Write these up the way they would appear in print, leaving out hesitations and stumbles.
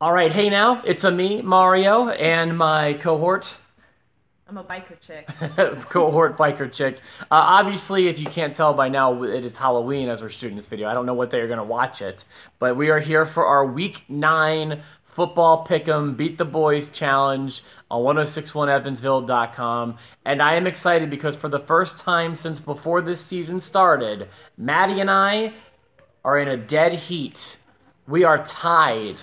All right, hey now, it's me, Mario, and my cohort. I'm a biker chick. Cohort biker chick. Obviously, if you can't tell by now, it is Halloween as we're shooting this video. I don't know what day you're going to watch it, but we are here for our Week 9 football pick'em Beat the Boys challenge on 1061evansville.com. And I am excited because for the first time since before this season started, Maddie and I are in a dead heat. We are tied.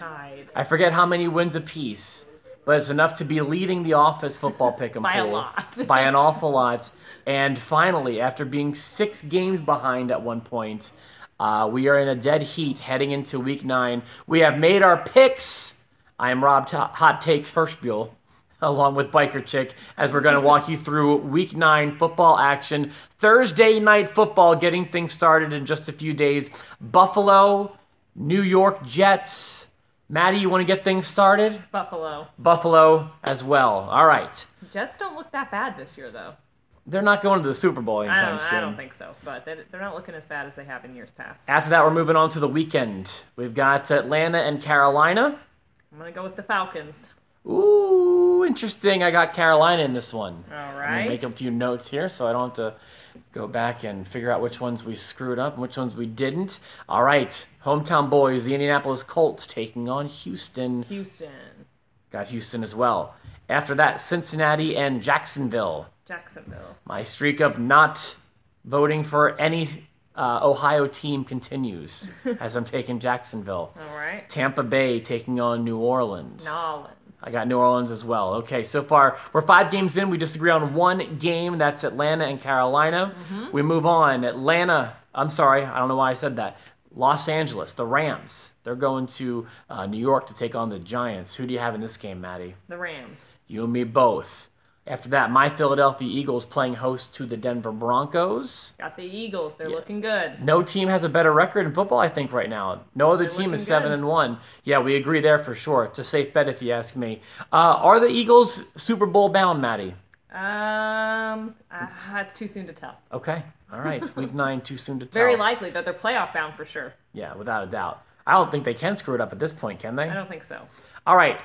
I forget how many wins apiece, but it's enough to be leading the office football pick'em By a pool lot. by an awful lot. And finally, after being 6 games behind at one point, we are in a dead heat heading into Week 9. We have made our picks. I am Rob Hot Takes Hirschbuel, along with Biker Chick, as we're going to walk you through Week 9 football action. Thursday night football getting things started in just a few days. Buffalo, New York Jets. Maddie, you want to get things started? Buffalo as well. All right. Jets don't look that bad this year, though. They're not going to the Super Bowl anytime soon. I don't think so, but they're not looking as bad as they have in years past. After that, we're moving on to the weekend. We've got Atlanta and Carolina. I'm going to go with the Falcons. Ooh, interesting. I got Carolina in this one. All I'm right. going to make a few notes here so I don't have to go back and figure out which ones we screwed up and which ones we didn't. All right. Hometown boys, the Indianapolis Colts taking on Houston. Got Houston as well. After that, Cincinnati and Jacksonville. My streak of not voting for any Ohio team continues as I'm taking Jacksonville. All right. Tampa Bay taking on New Orleans. I got New Orleans as well. Okay, so far we're 5 games in. We disagree on 1 game. That's Atlanta and Carolina. We move on. Atlanta. I'm sorry. I don't know why I said that. Los Angeles, the Rams. They're going to New York to take on the Giants. Who do you have in this game, Maddie? The Rams. You and me both. After that, my Philadelphia Eagles playing host to the Denver Broncos. Got the Eagles. They're looking good. No team has a better record in football, I think, right now. No other team is 7-1. Yeah, we agree there for sure. It's a safe bet if you ask me. Are the Eagles Super Bowl bound, Maddie? It's too soon to tell. Okay. All right. Week 9, too soon to tell. Very likely that they're playoff bound for sure. Yeah, without a doubt. I don't think they can screw it up at this point, can they? I don't think so. All right.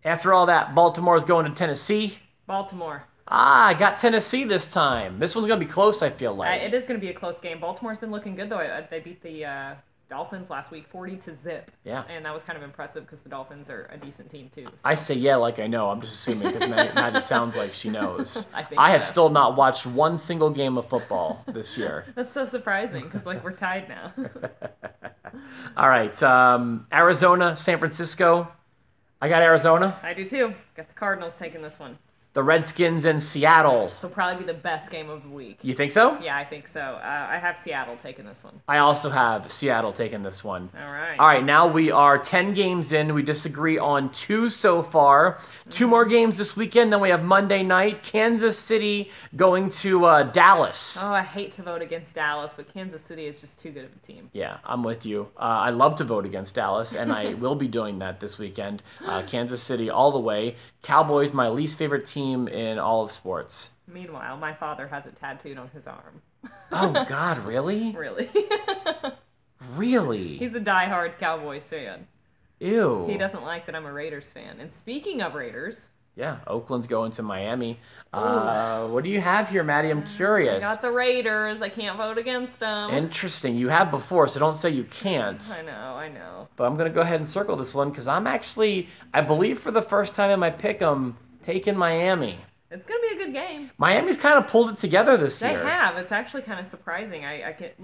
After all that, Baltimore's going to Tennessee. Baltimore. I got Tennessee this time. This one's going to be close, I feel like. It is going to be a close game. Baltimore's been looking good, though. They beat the Dolphins last week 40-0. Yeah. And that was kind of impressive because the Dolphins are a decent team, too. So. I say yeah like I know. I'm just assuming because Maddie sounds like she knows. I have still not watched one single game of football this year. That's so surprising because, we're tied now. All right. Arizona, San Francisco. I got Arizona. I do, too. Got the Cardinals taking this one. The Redskins in Seattle. This will probably be the best game of the week. You think so? Yeah, I think so. I have Seattle taking this one. I also have Seattle taking this one. All right. All right, now we are 10 games in. We disagree on 2 so far. 2 more games this weekend. Then we have Monday night. Kansas City going to Dallas. Oh, I hate to vote against Dallas, but Kansas City is just too good of a team. Yeah, I'm with you. I love to vote against Dallas, and I will be doing that this weekend. Kansas City all the way. Cowboys, my least favorite team in all of sports. Meanwhile, my father has it tattooed on his arm. Oh, God, really? Really? Really? He's a diehard Cowboys fan. Ew. He doesn't like that I'm a Raiders fan. And speaking of Raiders... Yeah, Oakland's going to Miami. What do you have here, Maddie? I'm curious. I got the Raiders. I can't vote against them. Interesting. You have before, so don't say you can't. I know. But I'm going to go ahead and circle this one because I'm actually, I believe for the first time in my pick, I'm taking Miami. It's going to be a good game. Miami's kind of pulled it together this year. They have. It's actually kind of surprising. I get,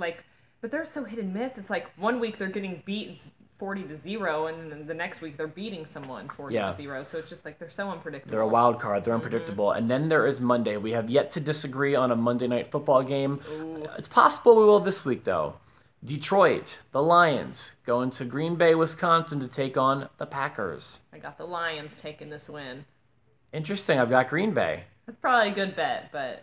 but they're so hit and miss. It's like one week they're getting beat 40-0, and then the next week they're beating someone 40-0. So it's just they're so unpredictable. They're a wild card. They're unpredictable. And then there is Monday. We have yet to disagree on a Monday night football game. Ooh. It's possible we will this week, though. Detroit, the Lions, going to Green Bay, Wisconsin to take on the Packers. I got the Lions taking this win. Interesting. I've got Green Bay. That's probably a good bet, but...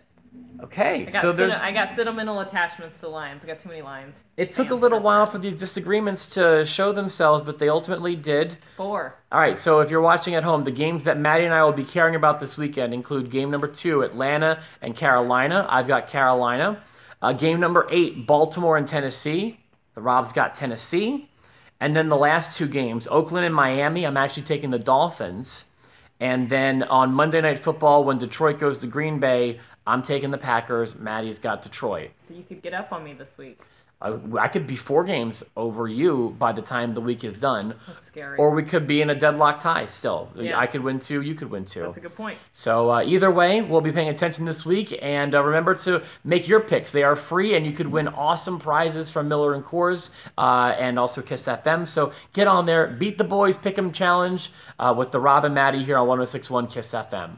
Okay, I got sentimental attachments to Lions. I got too many Lions. It took a little while for these disagreements to show themselves, but they ultimately did. 4. All right, so if you're watching at home, the games that Maddie and I will be caring about this weekend include game number 2, Atlanta and Carolina. I've got Carolina. Game number 8, Baltimore and Tennessee. The Rob's got Tennessee. And then the last 2 games, Oakland and Miami, I'm actually taking the Dolphins. And then on Monday Night Football, when Detroit goes to Green Bay, I'm taking the Packers. Maddie's got Detroit. So you could get up on me this week. I could be 4 games over you by the time the week is done. That's scary. Or we could be in a deadlock tie still. Yeah. I could win 2, you could win 2. That's a good point. So either way, we'll be paying attention this week. And remember to make your picks. They are free, and you could win awesome prizes from Miller and Coors and also Kiss FM. So get on there, beat the boys, pick 'em challenge with the Rob and Maddie here on 106.1 Kiss FM.